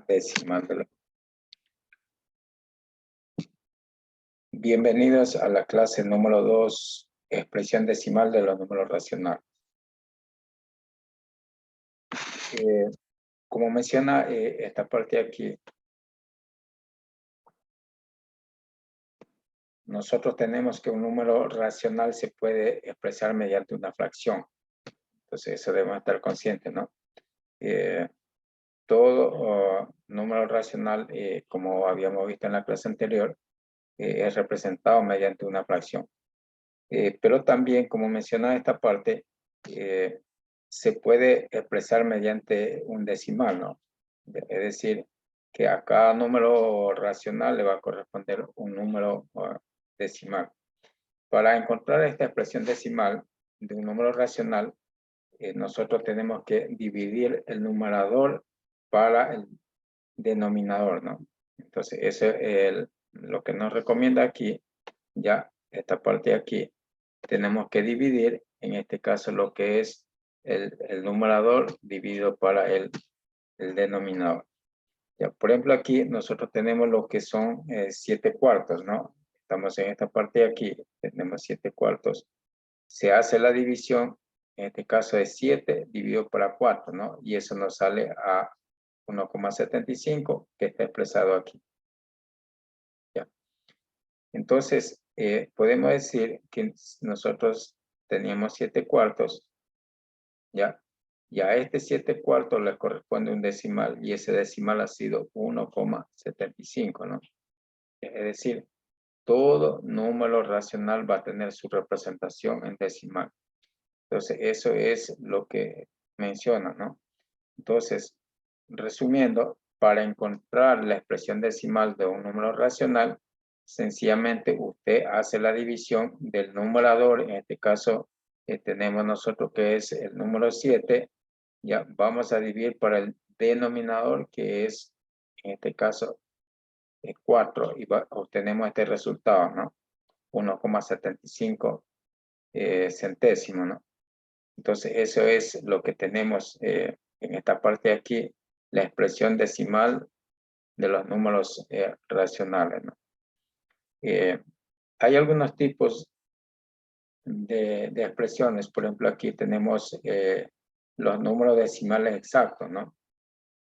decimal. Bienvenidos a la clase número 2, expresión decimal de los números racionales. Como menciona esta parte aquí, nosotros tenemos que un número racional se puede expresar mediante una fracción. Entonces eso debemos estar conscientes, ¿no? Todo número racional, como habíamos visto en la clase anterior, es representado mediante una fracción. Pero también, como mencionaba esta parte, se puede expresar mediante un decimal, ¿no? Es decir, que a cada número racional le va a corresponder un número decimal. Para encontrar esta expresión decimal de un número racional, nosotros tenemos que dividir el numerador para el denominador, ¿no? Entonces, eso es lo que nos recomienda aquí, ya esta parte de aquí, tenemos que dividir, en este caso, lo que es el numerador dividido para el denominador. Ya, por ejemplo, aquí nosotros tenemos lo que son 7 cuartos, ¿no? Estamos en esta parte de aquí, tenemos 7 cuartos. Se hace la división, en este caso es 7 dividido por 4, ¿no? Y eso nos sale a 1,75, que está expresado aquí. ¿Ya? Entonces, podemos decir que nosotros teníamos 7 cuartos, ¿ya? Y a este 7 cuartos le corresponde un decimal, y ese decimal ha sido 1,75, ¿no? Es decir, todo número racional va a tener su representación en decimal. Entonces, eso es lo que menciona, ¿no? Entonces, resumiendo, para encontrar la expresión decimal de un número racional, sencillamente usted hace la división del numerador. En este caso, tenemos nosotros que es el número 7. Ya vamos a dividir para el denominador, que es, en este caso, 4, y obtenemos este resultado, ¿no? 1,75 centésimos, ¿no? Entonces, eso es lo que tenemos en esta parte de aquí, la expresión decimal de los números racionales, ¿no? Hay algunos tipos de expresiones. Por ejemplo, aquí tenemos los números decimales exactos, ¿no?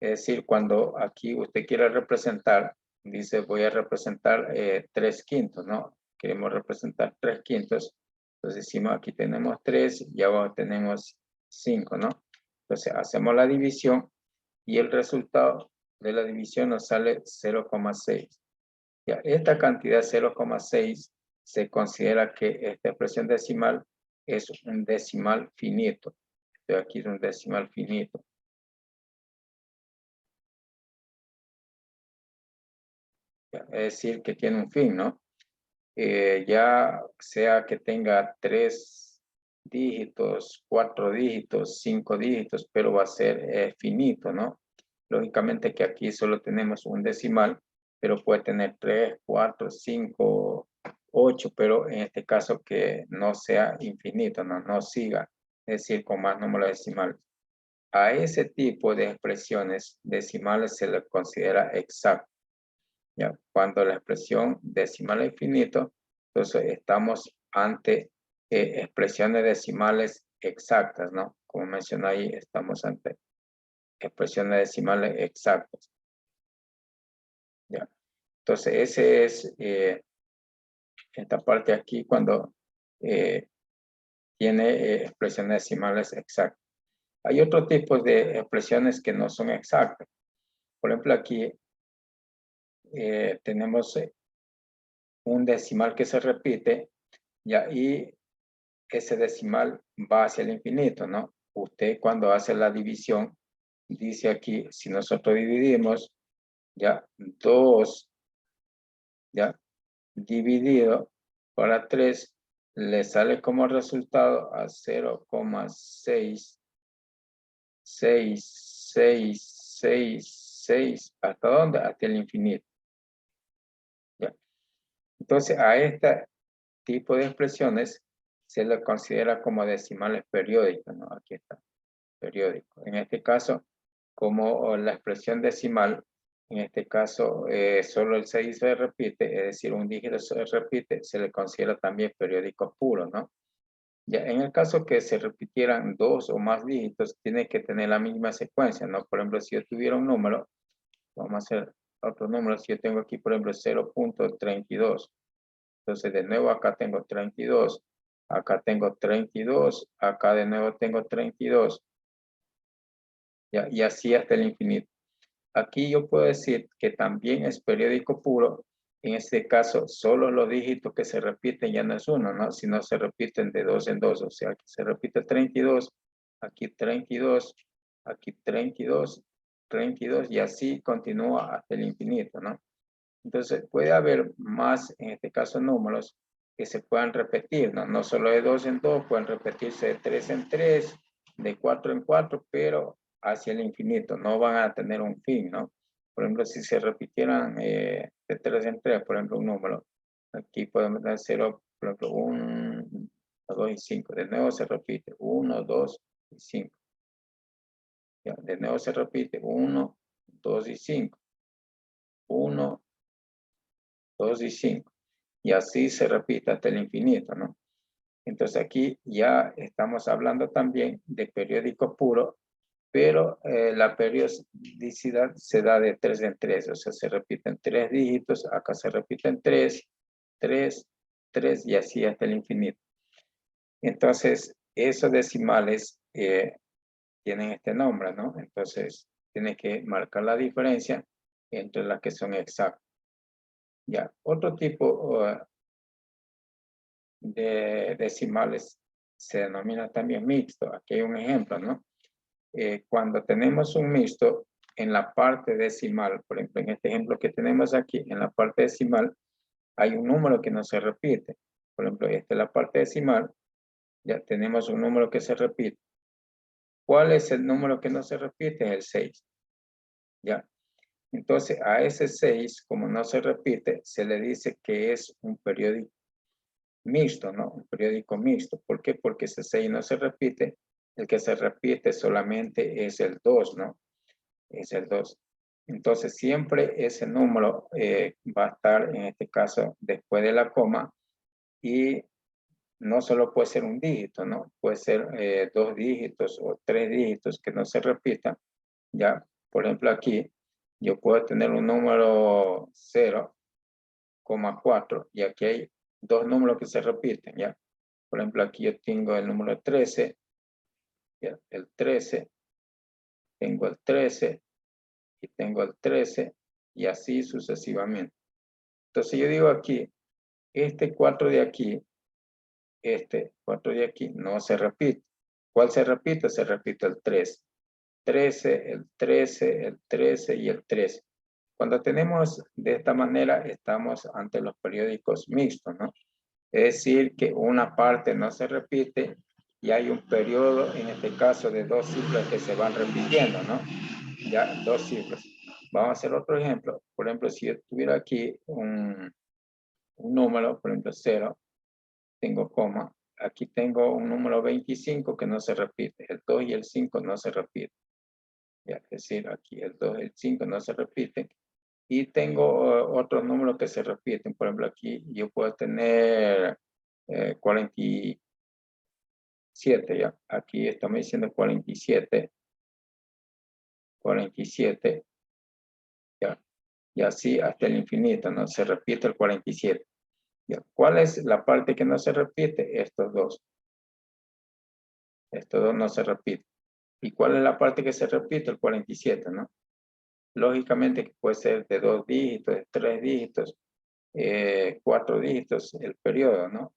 Es decir, cuando aquí usted quiere representar, dice voy a representar 3/5, ¿no? Queremos representar 3/5. Entonces decimos aquí tenemos 3 y abajo tenemos 5, ¿no? Entonces hacemos la división y el resultado de la división nos sale 0,6. Ya, esta cantidad 0,6 se considera que esta expresión decimal es un decimal finito. Entonces aquí es un decimal finito. Es decir, que tiene un fin, ¿no? Ya sea que tenga 3 dígitos, 4 dígitos, 5 dígitos, pero va a ser finito, ¿no? Lógicamente que aquí solo tenemos un decimal, pero puede tener 3, 4, 5, 8, pero en este caso que no sea infinito, no siga, es decir, con más números decimales. A ese tipo de expresiones decimales se le considera exacto. ¿Ya? Cuando la expresión decimal es infinito, entonces estamos ante expresiones decimales exactas, ¿no? Como mencioné ahí, estamos ante expresiones decimales exactas. ¿Ya? Entonces, ese es esta parte aquí cuando tiene expresiones decimales exactas. Hay otro tipo de expresiones que no son exactas. Por ejemplo, aquí tenemos un decimal que se repite, ¿ya? Y ese decimal va hacia el infinito, ¿no? Usted cuando hace la división, dice aquí, si nosotros dividimos, ya, 2, ya, dividido para 3, le sale como resultado a 0,6666, ¿hasta dónde? Hasta el infinito. ¿Ya? Entonces, a este tipo de expresiones se le considera como decimales periódicos, ¿no? Aquí está, periódico. En este caso, como la expresión decimal En este caso, solo el 6 se repite, es decir, un dígito se repite, se le considera también periódico puro, ¿no? Ya, en el caso que se repitieran 2 o más dígitos, tiene que tener la misma secuencia, ¿no? Por ejemplo, si yo tuviera un número, vamos a hacer otro número, si yo tengo aquí, por ejemplo, 0.32, entonces de nuevo acá tengo 32, acá tengo 32, acá de nuevo tengo 32, ya, y así hasta el infinito. Aquí yo puedo decir que también es periódico puro. En este caso, solo los dígitos que se repiten ya no es uno, ¿no? Sino se repiten de dos en dos. O sea, aquí se repite 32, aquí 32, aquí 32, 32 y así continúa hasta el infinito, ¿no? Entonces, puede haber más, en este caso, números que se puedan repetir, ¿no? No solo de 2 en 2, pueden repetirse de 3 en 3, de 4 en 4, pero hacia el infinito, no van a tener un fin, ¿no? Por ejemplo, si se repitieran de 3 en 3, por ejemplo, un número, aquí podemos tener 0, por ejemplo, 1, 2 y 5. De nuevo se repite 1, 2 y 5. Ya, de nuevo se repite 1, 2 y 5. 1, 2 y 5. Y así se repite hasta el infinito, ¿no? Entonces aquí ya estamos hablando también de periódico puro, pero la periodicidad se da de 3 en 3, o sea, se repiten 3 dígitos, acá se repiten 3, 3, 3 y así hasta el infinito. Entonces, esos decimales tienen este nombre, ¿no? Entonces, tiene que marcar la diferencia entre las que son exactas. Ya, otro tipo de decimales se denomina también mixto. Aquí hay un ejemplo, ¿no? Cuando tenemos un mixto en la parte decimal, por ejemplo, en este ejemplo que tenemos aquí, en la parte decimal, hay un número que no se repite. Por ejemplo, esta es la parte decimal, ya tenemos un número que se repite. ¿Cuál es el número que no se repite? Es el 6. ¿Ya? Entonces, a ese 6, como no se repite, se le dice que es un periódico mixto, ¿no? Un periódico mixto. ¿Por qué? Porque ese 6 no se repite. El que se repite solamente es el 2, ¿no? Es el 2. Entonces, siempre ese número va a estar, en este caso, después de la coma y no solo puede ser un dígito, ¿no? Puede ser 2 dígitos o 3 dígitos que no se repitan. Ya, por ejemplo, aquí yo puedo tener un número 0,4 y aquí hay 2 números que se repiten, ¿ya? Por ejemplo, aquí yo tengo el número 13, ¿ya? El 13, tengo el 13 y tengo el 13 y así sucesivamente. Entonces yo digo aquí, este 4 de aquí, este 4 de aquí no se repite. ¿Cuál se repite? Se repite el 3. 13, el 13, el 13 y el 13. Cuando tenemos de esta manera, estamos ante los periódicos mixtos, ¿no? Es decir, que una parte no se repite y hay un periodo, en este caso, de 2 cifras que se van repitiendo, ¿no? Ya, 2 cifras. Vamos a hacer otro ejemplo. Por ejemplo, si yo tuviera aquí un número, por ejemplo, 0, tengo coma. Aquí tengo un número 25 que no se repite. El 2 y el 5 no se repiten. Ya, es decir, aquí el 2 y el 5 no se repiten. Y tengo otros números que se repiten. Por ejemplo, aquí yo puedo tener 47, ya. Aquí estamos diciendo 47, 47, ya. Y así hasta el infinito, ¿no? Se repite el 47. Ya. ¿Cuál es la parte que no se repite? Estos dos. Estos dos no se repiten. ¿Y cuál es la parte que se repite? El 47, ¿no? Lógicamente que puede ser de 2 dígitos, de 3 dígitos, 4 dígitos el periodo, ¿no?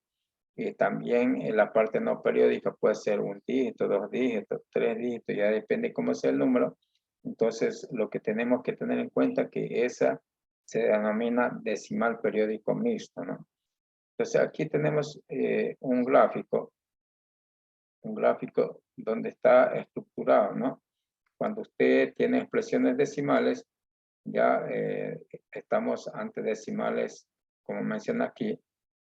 Y también en la parte no periódica puede ser un dígito, 2 dígitos, 3 dígitos, ya depende cómo sea el número. Entonces, lo que tenemos que tener en cuenta es que esa se denomina decimal periódico mixto, ¿no? Entonces, aquí tenemos un gráfico donde está estructurado, ¿no? Cuando usted tiene expresiones decimales, ya estamos ante decimales, como menciona aquí,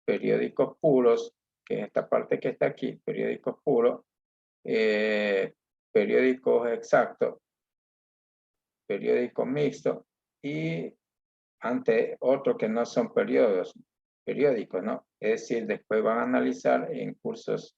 periódicos puros, que es esta parte que está aquí, periódicos puros, periódicos exactos, periódicos mixtos y ante otros que no son periódicos, ¿no? Es decir, después van a analizar en cursos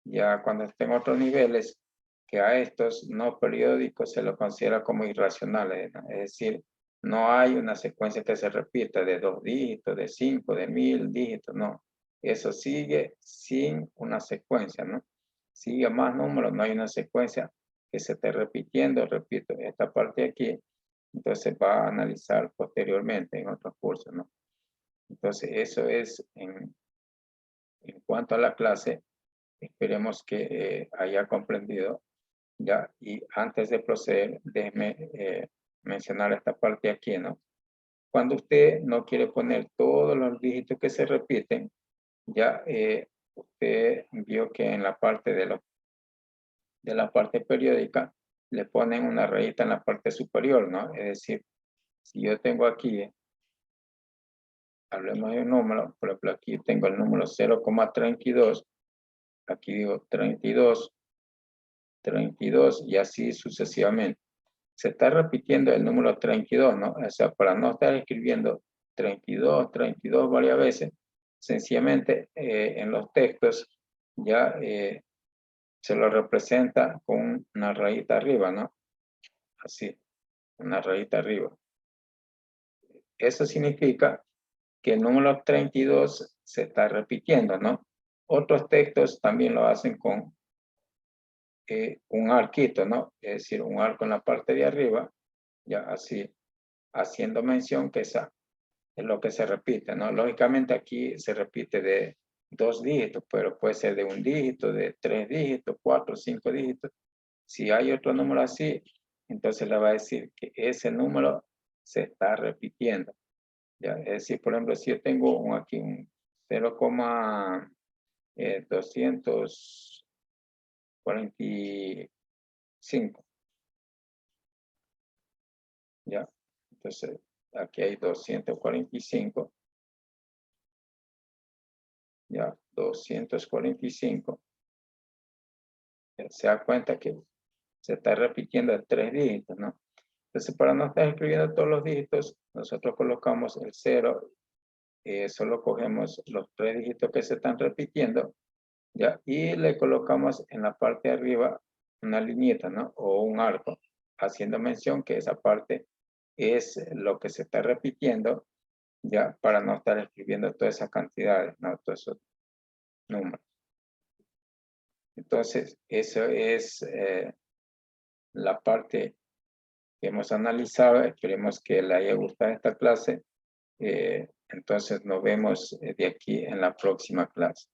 ya cuando estén otros niveles que a estos no periódicos se los considera como irracionales, ¿no? Es decir, no hay una secuencia que se repita de 2 dígitos, de 5, de 1000 dígitos, no. Eso sigue sin una secuencia, ¿no? Sigue más números, no hay una secuencia que se esté repitiendo, repito, esta parte aquí, entonces va a analizar posteriormente en otros cursos, ¿no? Entonces, eso es en cuanto a la clase. Esperemos que haya comprendido ya. Y antes de proceder, déjeme mencionar esta parte aquí, ¿no? Cuando usted no quiere poner todos los dígitos que se repiten, ya usted vio que en la parte de la parte periódica le ponen una rayita en la parte superior, ¿no? Es decir, si yo tengo aquí, hablemos de un número, por ejemplo, aquí tengo el número 0,32, aquí digo 32, 32 y así sucesivamente. Se está repitiendo el número 32, ¿no? O sea, para no estar escribiendo 32, 32 varias veces, sencillamente en los textos ya se lo representa con una rayita arriba, ¿no? Así, una rayita arriba. Eso significa que el número 32 se está repitiendo, ¿no? Otros textos también lo hacen con un arquito, ¿no? Es decir, un arco en la parte de arriba, ya así, haciendo mención que esa es lo que se repite, ¿no? Lógicamente aquí se repite de 2 dígitos, pero puede ser de 1 dígito, de 3 dígitos, 4, 5 dígitos. Si hay otro número así, entonces le va a decir que ese número se está repitiendo. ¿Ya? Es decir, por ejemplo, si yo tengo aquí un 0,245, ¿ya? Entonces, aquí hay 245, ya, 245. Se da cuenta que se está repitiendo de 3 dígitos, ¿no? Entonces, para no estar escribiendo todos los dígitos, nosotros colocamos el 0, solo cogemos los 3 dígitos que se están repitiendo, ¿ya? Y le colocamos en la parte de arriba una lineita, ¿no? O un arco, haciendo mención que esa parte es lo que se está repitiendo, ¿ya? Para no estar escribiendo todas esas cantidades, ¿no? Todos esos números. Entonces, eso es la parte que hemos analizado. Esperemos que le haya gustado esta clase. Entonces, nos vemos de aquí en la próxima clase.